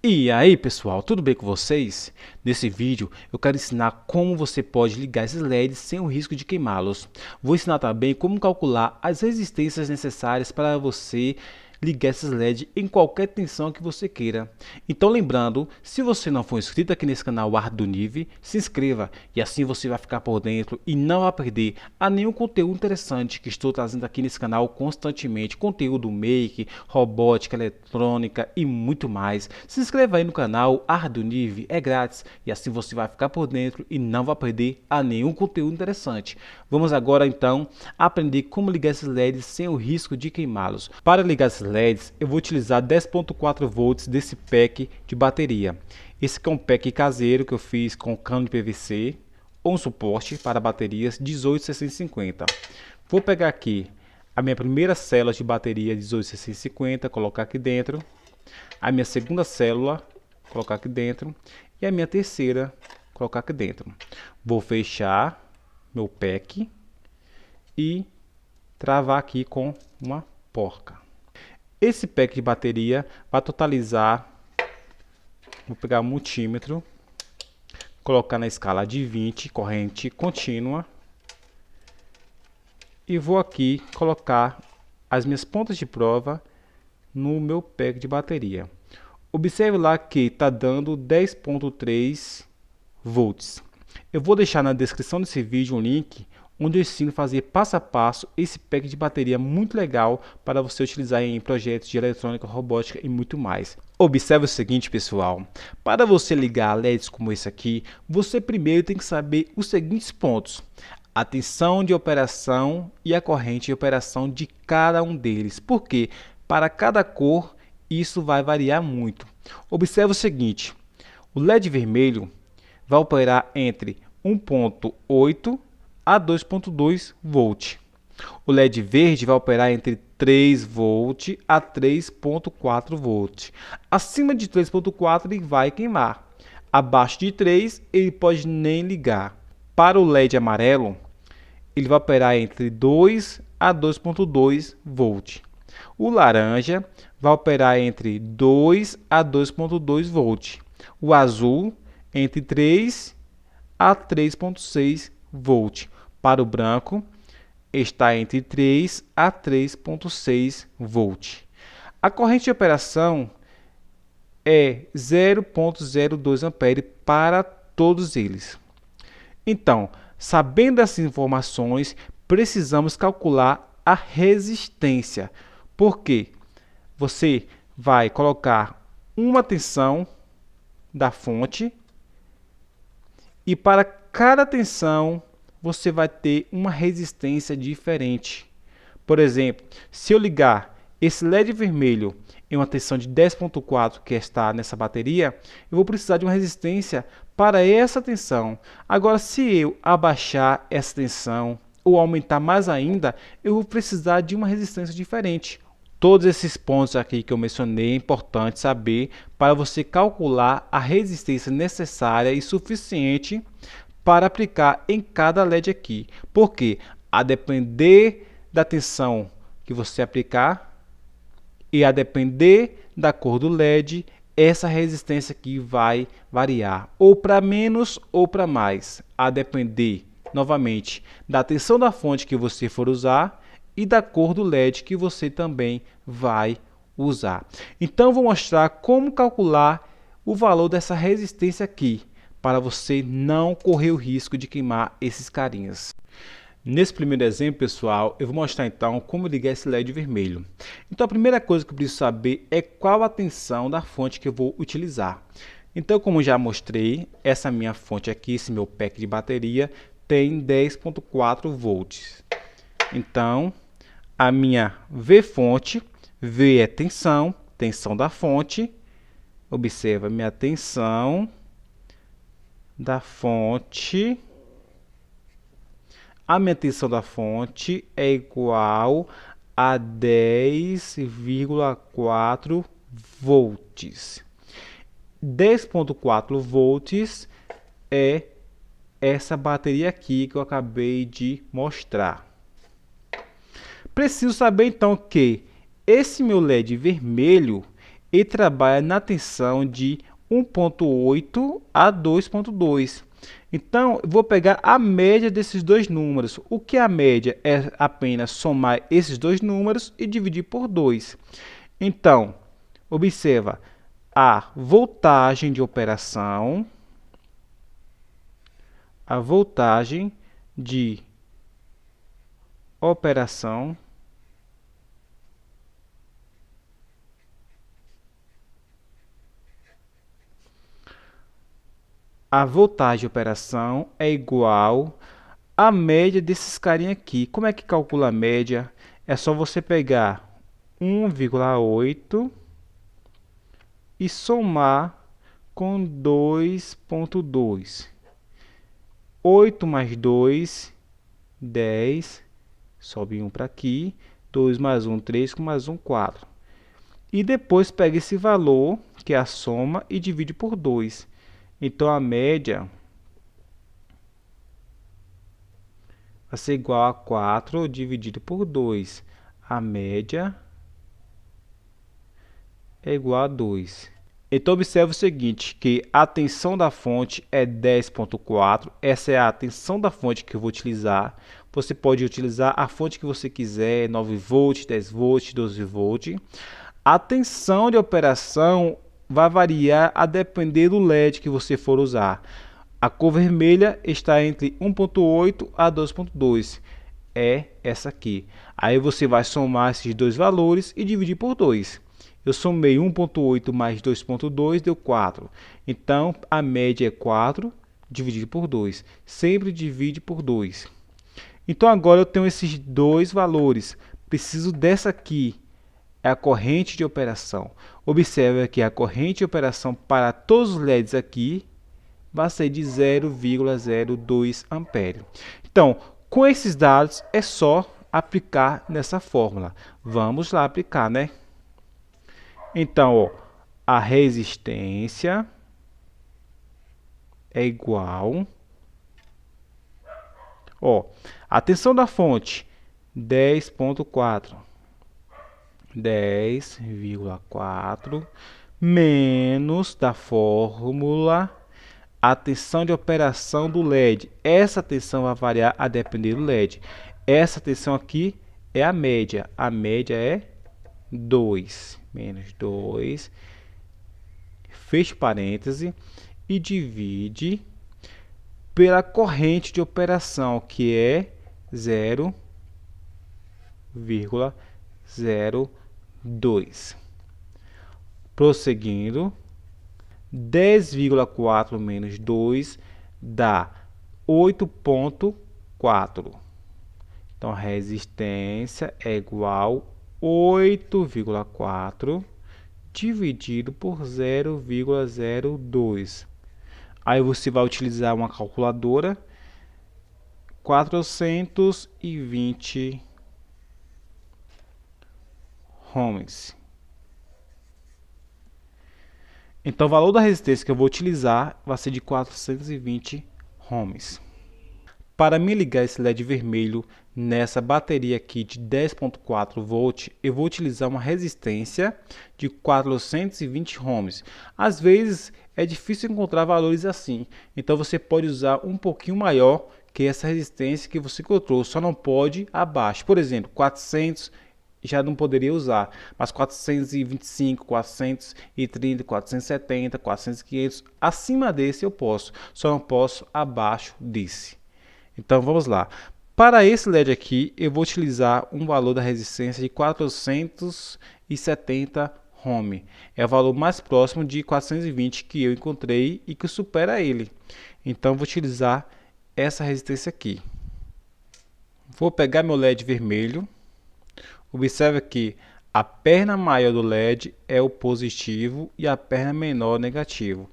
E aí pessoal, tudo bem com vocês? Nesse vídeo eu quero ensinar como você pode ligar esses LEDs sem o risco de queimá-los. Vou ensinar também como calcular as resistências necessárias para você ligar esses LEDs em qualquer tensão que você queira. Então lembrando, se você não for inscrito aqui nesse canal Arduiniv, se inscreva e assim você vai ficar por dentro e não vai perder a nenhum conteúdo interessante que estou trazendo aqui nesse canal constantemente. Conteúdo make, robótica, eletrônica e muito mais. Se inscreva aí no canal Arduiniv, é grátis e assim você vai ficar por dentro e não vai perder a nenhum conteúdo interessante. Vamos agora então aprender como ligar esses LEDs sem o risco de queimá-los. Para ligar esses LEDs eu vou utilizar 10.4 volts desse pack de bateria. Esse aqui é um pack caseiro que eu fiz com cano de PVC ou um suporte para baterias 18650. Vou pegar aqui a minha primeira célula de bateria 18650, colocar aqui dentro, a minha segunda célula, colocar aqui dentro e a minha terceira, colocar aqui dentro. Vou fechar meu pack e travar aqui com uma porca. Esse pack de bateria vai totalizar, vou pegar o multímetro, colocar na escala de 20, corrente contínua, e vou aqui colocar as minhas pontas de prova no meu pack de bateria. Observe lá que está dando 10.3 volts. Eu vou deixar na descrição desse vídeo um link onde eu ensino a fazer passo a passo esse pack de bateria muito legal para você utilizar em projetos de eletrônica, robótica e muito mais. Observe o seguinte, pessoal, para você ligar LEDs como esse aqui, você primeiro tem que saber os seguintes pontos: a tensão de operação e a corrente de operação de cada um deles, porque para cada cor isso vai variar muito. Observe o seguinte: o LED vermelho vai operar entre 1.8 a 2.2 volt. O LED verde vai operar entre 3 volt a 3.4 volt. Acima de 3.4 ele vai queimar. Abaixo de 3 ele pode nem ligar. Para o LED amarelo, ele vai operar entre 2 a 2.2 volt. O laranja vai operar entre 2 a 2.2 volt. O azul entre 3 a 3.6 volt. Para o branco, está entre 3 a 3.6 volt. A corrente de operação é 0.02 ampere para todos eles. Então, sabendo essas informações, precisamos calcular a resistência. Porque você vai colocar uma tensão da fonte e para cada tensão você vai ter uma resistência diferente. Por exemplo, se eu ligar esse LED vermelho em uma tensão de 10.4 que está nessa bateria, eu vou precisar de uma resistência para essa tensão. Agora, se eu abaixar essa tensão ou aumentar mais ainda, eu vou precisar de uma resistência diferente. Todos esses pontos aqui que eu mencionei é importante saber para você calcular a resistência necessária e suficiente para aplicar em cada LED aqui. Porque a depender da tensão que você aplicar e a depender da cor do LED, essa resistência aqui vai variar ou para menos ou para mais, a depender novamente da tensão da fonte que você for usar e da cor do LED que você também vai usar. Então vou mostrar como calcular o valor dessa resistência aqui, para você não correr o risco de queimar esses carinhas. Nesse primeiro exemplo, pessoal, eu vou mostrar então como ligar esse LED vermelho. Então a primeira coisa que eu preciso saber é qual a tensão da fonte que eu vou utilizar. Então, como já mostrei, essa minha fonte aqui, esse meu pack de bateria, tem 10.4 volts. Então, a minha V fonte, V é tensão, tensão da fonte. Observa a minha tensão da fonte. A minha tensão da fonte é igual a 10,4 volts. 10,4 volts é essa bateria aqui que eu acabei de mostrar. Preciso saber então que esse meu LED vermelho e trabalha na tensão de 1.8 a 2.2. Então, eu vou pegar a média desses dois números. O que é a média? É apenas somar esses dois números e dividir por 2. Então, observa a voltagem de operação, a voltagem de operação é igual à média desses carinha aqui. Como é que calcula a média? É só você pegar 1,8 e somar com 2,2. 8 mais 2, 10. Sobe 1 para aqui. 2 mais 1, 3, com mais 1, 4. E depois pega esse valor, que é a soma, e divide por 2. Então, a média vai ser igual a 4 dividido por 2. A média é igual a 2. Então, observe o seguinte, que a tensão da fonte é 10.4. Essa é a tensão da fonte que eu vou utilizar. Você pode utilizar a fonte que você quiser, 9 volts, 10 volts, 12 volts. A tensão de operação vai variar a depender do LED que você for usar. A cor vermelha está entre 1.8 a 2.2. É essa aqui. Aí você vai somar esses dois valores e dividir por 2. Eu somei 1.8 mais 2.2, deu 4. Então, a média é 4 dividido por 2. Sempre divide por 2. Então, agora eu tenho esses dois valores. Preciso dessa aqui. É a corrente de operação. Observe que a corrente de operação para todos os LEDs aqui vai ser de 0,02 ampere. Então, com esses dados, é só aplicar nessa fórmula. Vamos lá aplicar, né? Então, ó, a resistência é igual... Ó, a tensão da fonte, 10.4. 10,4 menos da fórmula a tensão de operação do LED. Essa tensão vai variar a depender do LED. Essa tensão aqui é a média. A média é 2 menos 2, fecha parêntese e divide pela corrente de operação, que é 0,02. Prosseguindo, 10,4 menos 2 dá 8,4. Então, a resistência é igual a 8,4 dividido por 0,02. Aí você vai utilizar uma calculadora, 420 ohms. Então, o valor da resistência que eu vou utilizar vai ser de 420 ohms. Para me ligar esse LED vermelho nessa bateria aqui de 10.4 volts, eu vou utilizar uma resistência de 420 ohms. Às vezes é difícil encontrar valores assim, então você pode usar um pouquinho maior que essa resistência que você encontrou, só não pode abaixo. Por exemplo, 400 já não poderia usar, mas 425, 430, 470, 400, 500, acima desse eu posso, só não posso abaixo desse. Então vamos lá. Para esse LED aqui, eu vou utilizar um valor da resistência de 470 ohm. É o valor mais próximo de 420 que eu encontrei e que supera ele. Então vou utilizar essa resistência aqui. Vou pegar meu LED vermelho. Observe que a perna maior do LED é o positivo e a perna menor o negativo.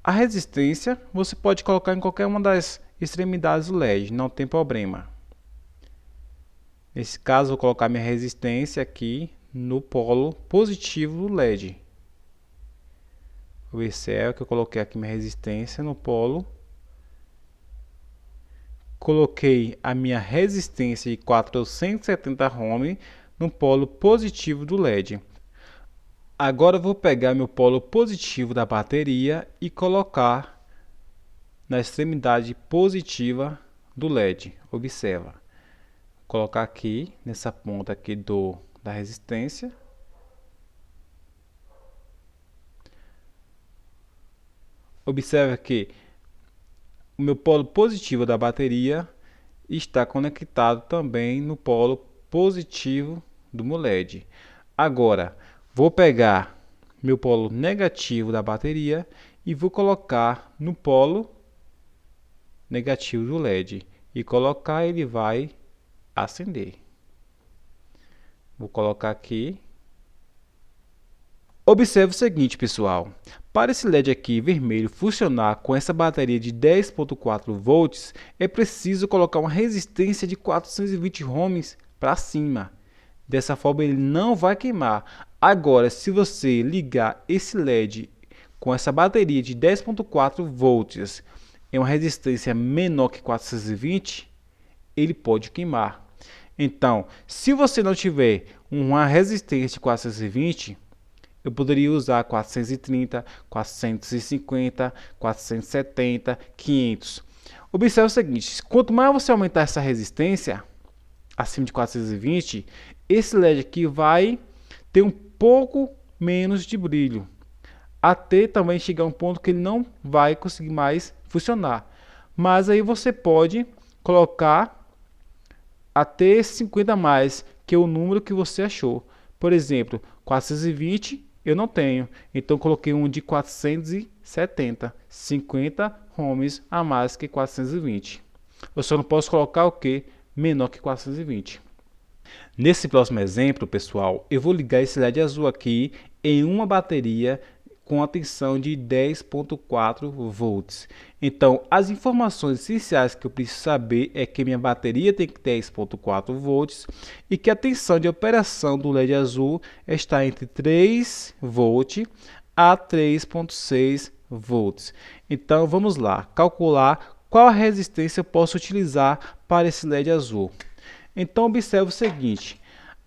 A resistência você pode colocar em qualquer uma das extremidades do LED, não tem problema. Nesse caso, vou colocar minha resistência aqui no polo positivo do LED. Observe que eu coloquei aqui minha resistência no polo. Coloquei a minha resistência de 470 ohm no polo positivo do LED. Agora eu vou pegar meu polo positivo da bateria e colocar na extremidade positiva do LED. Observa. Vou colocar aqui nessa ponta aqui da resistência. Observa que o meu polo positivo da bateria está conectado também no polo positivo do meu LED. Agora, vou pegar meu polo negativo da bateria e vou colocar no polo negativo do LED. E colocar, ele vai acender. Vou colocar aqui. Observe o seguinte, pessoal. Para esse LED aqui vermelho funcionar com essa bateria de 10.4 volts, é preciso colocar uma resistência de 420 ohms para cima. Dessa forma ele não vai queimar. Agora, se você ligar esse LED com essa bateria de 10.4 volts em uma resistência menor que 420, ele pode queimar. Então, se você não tiver uma resistência de 420, eu poderia usar 430, 450, 470, 500. Observe o seguinte, quanto mais você aumentar essa resistência, acima de 420, esse LED aqui vai ter um pouco menos de brilho. Até também chegar a um ponto que ele não vai conseguir mais funcionar. Mas aí você pode colocar até 50 a mais, que é o número que você achou. Por exemplo, 420 eu não tenho, então coloquei um de 470, 50 ohms a mais que 420. Eu só não posso colocar o que? Menor que 420. Nesse próximo exemplo, pessoal, eu vou ligar esse LED azul aqui em uma bateria com a tensão de 10.4 volts. Então, as informações essenciais que eu preciso saber é que minha bateria tem 10.4 volts e que a tensão de operação do LED azul está entre 3 volts a 3.6 volts. Então, vamos lá, calcular qual a resistência eu posso utilizar para esse LED azul. Então, observe o seguinte,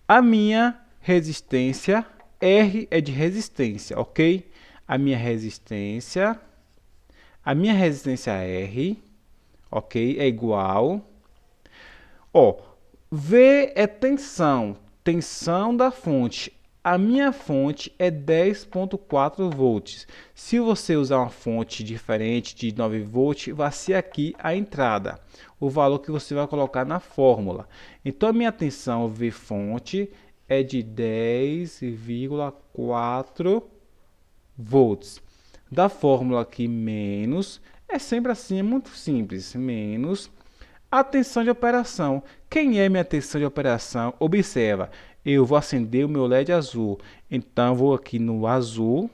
a minha resistência, R é de resistência, ok? A minha resistência R, ok, é igual, V é tensão da fonte. A minha fonte é 10.4 volts. Se você usar uma fonte diferente de 9 volts, vai ser aqui a entrada, o valor que você vai colocar na fórmula. Então a minha tensão V fonte é de 10,4 volts. Da fórmula aqui, menos, é sempre assim, é muito simples, menos a tensão de operação. Quem é minha tensão de operação? Observa, eu vou acender o meu LED azul, então vou aqui no azul,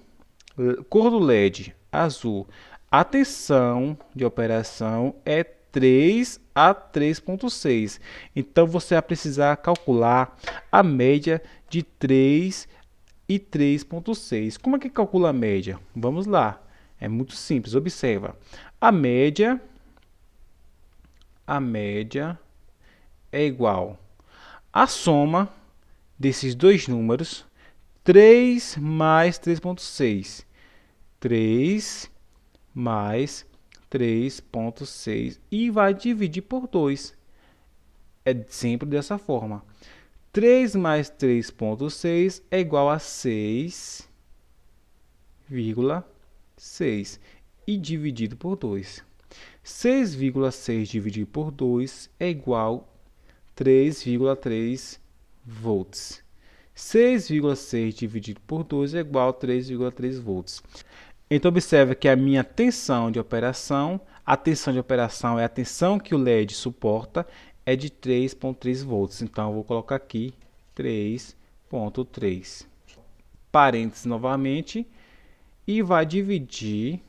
cor do LED, azul. A tensão de operação é 3 a 3.6, então você vai precisar calcular a média de 3 e 3.6. Como é que calcula a média? Vamos lá. É muito simples, observa. A média é igual à soma desses dois números, 3 mais 3.6. 3 mais 3.6 e vai dividir por 2. É sempre dessa forma. 3 mais 3.6 é igual a 6,6 e dividido por 2. 6,6 dividido por 2 é igual a 3,3 volts. 6,6 dividido por 2 é igual a 3,3 volts. Então, observe que a minha tensão de operação, a tensão de operação é a tensão que o LED suporta, é de 3,3 volts. Então, eu vou colocar aqui 3,3. Parênteses novamente. E vai dividir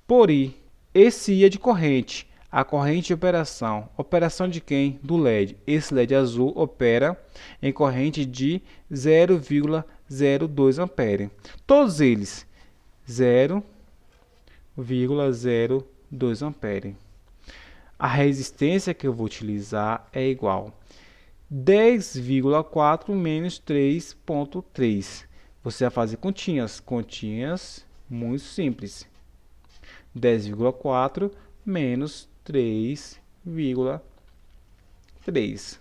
por I. Esse I é de corrente. A corrente de operação. Operação de quem? Do LED. Esse LED azul opera em corrente de 0,02 ampere. Todos eles 0,02 ampere. A resistência que eu vou utilizar é igual a 10,4 menos 3,3. Você vai fazer continhas, continhas muito simples. 10,4 menos 3,3.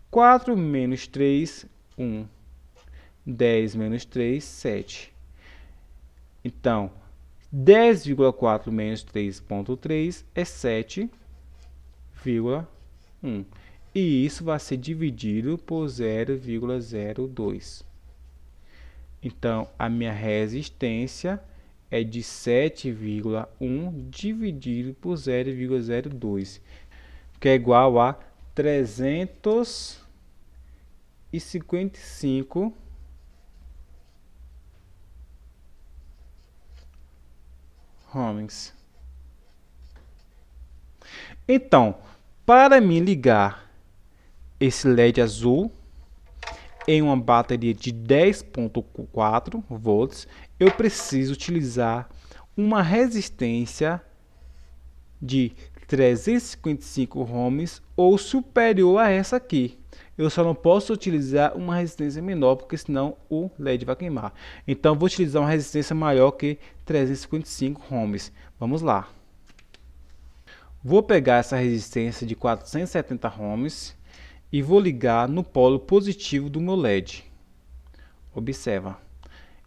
4 menos 3, 1. 10 menos 3, 7. Então, 10,4 menos 3,3 é 7,1. E isso vai ser dividido por 0,02. Então, a minha resistência é de 7,1 dividido por 0,02, que é igual a 355 ohms. Então, para me ligar esse LED azul em uma bateria de 10,4 volts, eu preciso utilizar uma resistência de 355 ohms ou superior a essa aqui. Eu só não posso utilizar uma resistência menor, porque senão o LED vai queimar. Então, vou utilizar uma resistência maior que 355 ohms. Vamos lá. Vou pegar essa resistência de 470 ohms e vou ligar no polo positivo do meu LED. Observa.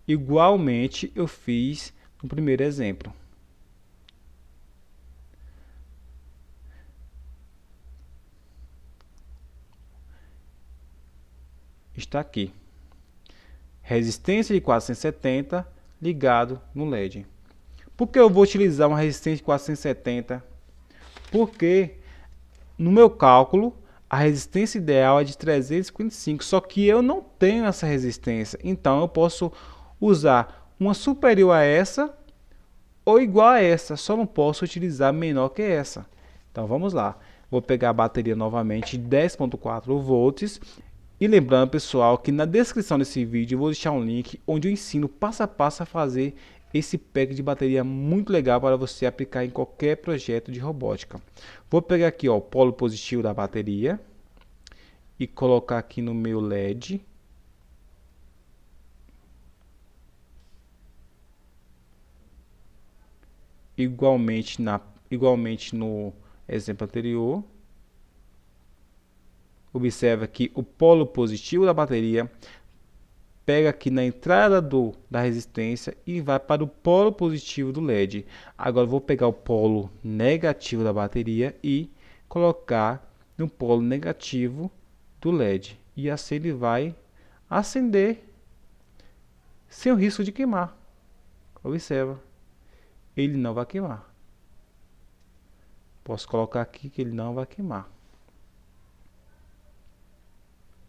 Igualmente eu fiz no primeiro exemplo. Está aqui. Resistência de 470 ligado no LED. Por que eu vou utilizar uma resistência de 470? Porque no meu cálculo a resistência ideal é de 355, só que eu não tenho essa resistência. Então eu posso usar uma superior a essa ou igual a essa, só não posso utilizar menor que essa. Então vamos lá. Vou pegar a bateria novamente de 10,4 volts. E lembrando, pessoal, que na descrição desse vídeo eu vou deixar um link onde eu ensino passo a passo a fazer esse pack de bateria muito legal para você aplicar em qualquer projeto de robótica. Vou pegar aqui ó, o polo positivo da bateria e colocar aqui no meu LED. Igualmente no exemplo anterior. Observa que o polo positivo da bateria pega aqui na entrada da resistência e vai para o polo positivo do LED. Agora vou pegar o polo negativo da bateria e colocar no polo negativo do LED. E assim ele vai acender sem o risco de queimar. Observa, ele não vai queimar. Posso colocar aqui que ele não vai queimar.